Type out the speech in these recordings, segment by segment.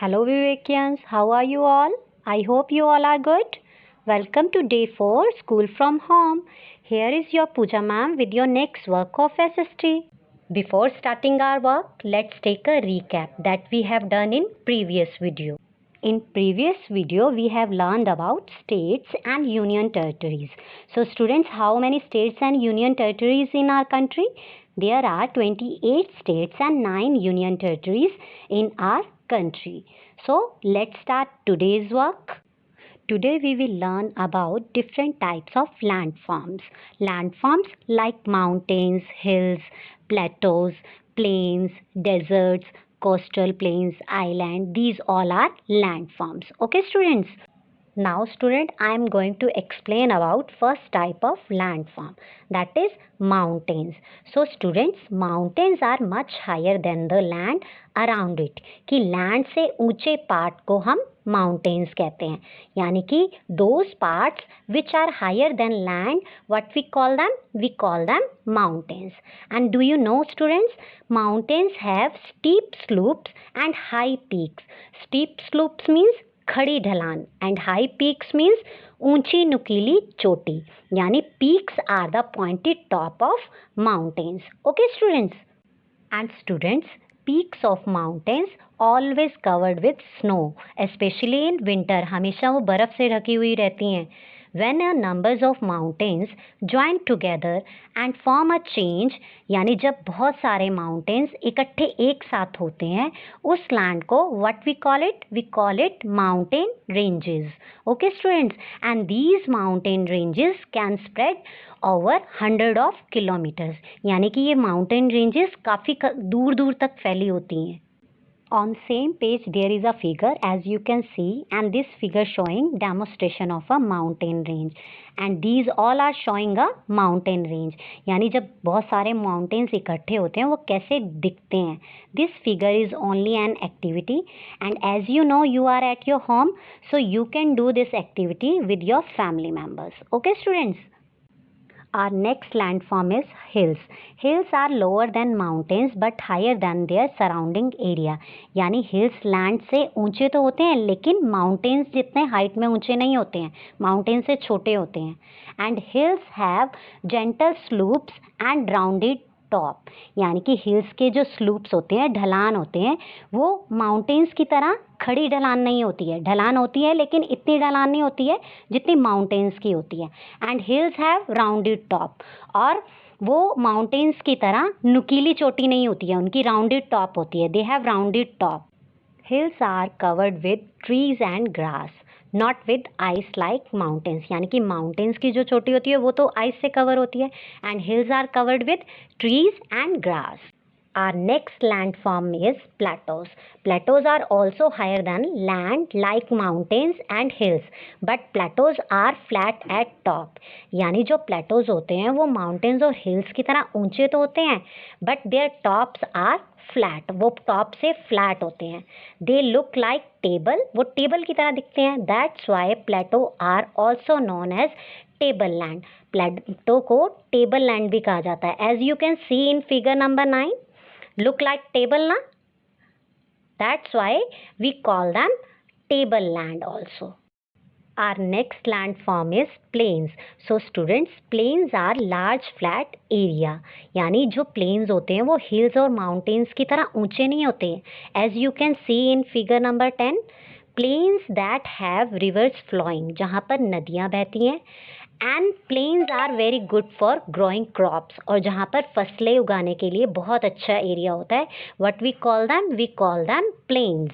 Hello Vivekians, how are you all? I hope you all are good. Welcome to day 4 School from Home. Here is your Pooja ma'am with your next work of SST. Before starting our work, let's take a recap that we have done in previous video. In previous video, we have learned about states and union territories. So students, how many states and union territories in our country? There are 28 states and 9 union territories in our country. So let's start today's work. Today we will learn about different types of landforms. Landforms like mountains, hills, plateaus, plains, deserts, coastal plains, island. These all are landforms. Okay students? Now student, I am going to explain about first type of landform, that is mountains. So students, mountains are much higher than the land around it. कि land से ऊंचे part को हम mountains कहते हैं. यानी कि those parts which are higher than land, what we call them? We call them mountains. And do you know students, mountains have steep slopes and high peaks. Steep slopes means खड़ी ढलान and high peaks means ऊंची नुकीली चोटी. यानी peaks are the pointed top of mountains. Okay students? And students, peaks of mountains always covered with snow, specially in winter. हमेशा वो बर्फ़ से ढकी हुई रहती हैं. when a numbers of mountains join together and form a change, यानी जब बहुत सारे mountains इकट्ठे एक साथ होते हैं, उस land को what we call it mountain ranges. Okay students, and these mountain ranges can spread over 100 of kilometers. यानी कि ये mountain ranges काफ़ी दूर दूर तक फैली होती हैं. On same page there is a figure as you can see, and this figure showing demonstration of a mountain range, and these all are showing a mountain range. यानी जब बहुत सारे mountains इकट्ठे होते हैं वो कैसे दिखते हैं. This figure is only an activity, and as you know you are at your home, so you can do this activity with your family members. Okay students? Our next landform is hills. Hills are lower than mountains but higher than their surrounding area. यानी hills land से ऊंचे तो होते हैं लेकिन mountains जितने height में ऊंचे नहीं होते हैं, mountains से छोटे होते हैं. And hills have gentle slopes and rounded top. यानी कि हिल्स के जो स्लूप्स होते हैं, ढलान होते हैं, वो माउंटेन्स की तरह खड़ी ढलान नहीं होती है. ढलान होती है लेकिन इतनी ढलान नहीं होती है जितनी माउंटेन्स की होती है. And hills have rounded top, और वो माउंटेन्स की तरह नुकीली चोटी नहीं होती है, उनकी राउंडेड टॉप होती है. They have rounded top. Hills are covered with trees and grass, not with ice like mountains. यानी कि माउंटेन्स की जो चोटी होती है वो तो आइस से कवर होती है, and hills are covered with trees and grass. Our next landform is plateaus. Plateaus are also higher than land like mountains and hills, but plateaus are flat at top. यानी जो plateaus होते हैं वो mountains और hills की तरह ऊंचे तो होते हैं, but their tops are flat. वो top से flat होते हैं. They look like table. वो table की तरह दिखते हैं. That's why plateau are also known as tableland. Plateau को tableland भी कहा जाता है. As you can see in figure number 9, look like table na, that's why we call them tableland also. Our next landform is plains. So students, plains are large flat area. यानी जो plains होते हैं वो hills और mountains की तरह ऊंचे नहीं होते. As you can see in figure number 10, plains that have rivers flowing, जहाँ पर नदियाँ बहती हैं, and plains are very good for growing crops, और जहाँ पर फसलें उगाने के लिए बहुत अच्छा एरिया होता है. What we call them plains.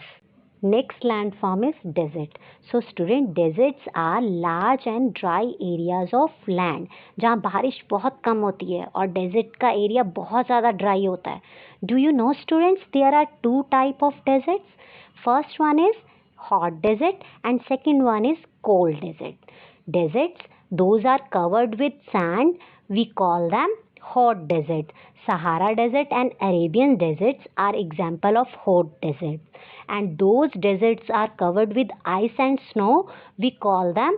Next landform is desert. So student, deserts are large and dry areas of land, जहाँ बारिश बहुत कम होती है और डेजर्ट का एरिया बहुत ज़्यादा ड्राई होता है. Do you know students, there are 2 type of deserts. First one is hot desert and second one is cold desert. Deserts, those are covered with sand, we call them hot desert. Sahara desert and Arabian deserts are example of hot desert, and those deserts are covered with ice and snow, we call them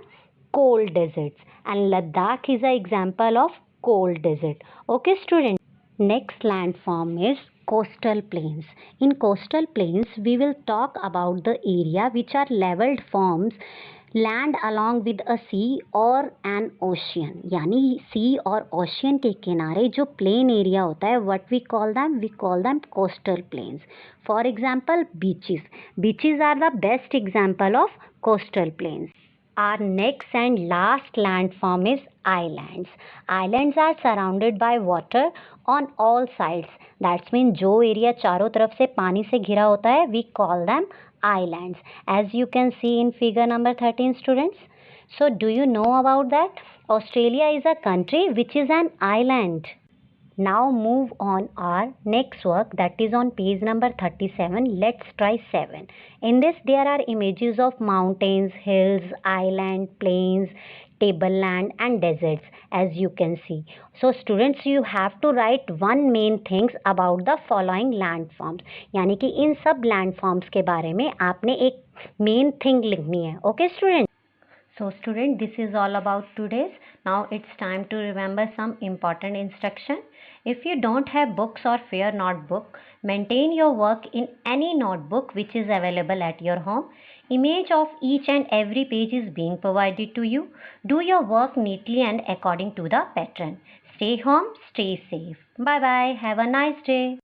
cold deserts, and Ladakh is an example of cold desert. Okay students, next landform is coastal plains. In coastal plains, we will talk about the area which are leveled forms land along with a sea or an ocean. यानी sea और ocean के किनारे जो plain area होता है, what we call them coastal plains. For example, beaches. Beaches are the best example of coastal plains. Our next and last landform is islands. Islands are surrounded by water on all sides. That's mean जो area चारों तरफ से पानी से घिरा होता है, we call them islands. As you can see in figure number 13, students. So do you know about that? Australia is a country which is an island. Now move on our next work, that is on page number 37. Let's try 7. In this there are images of mountains, hills, island, plains, tableland and deserts, as you can see. So students, you have to write one main things about the following landforms. यानी कि इन सब landforms के बारे में आपने एक main thing लिखनी है. Okay students? So student, this is all about today's. Now it's time to remember some important instruction. If you don't have books or fair notebook, maintain your work in any notebook which is available at your home. Image of each and every page is being provided to you. Do your work neatly and according to the pattern. Stay home, stay safe. Bye bye. Have a nice day.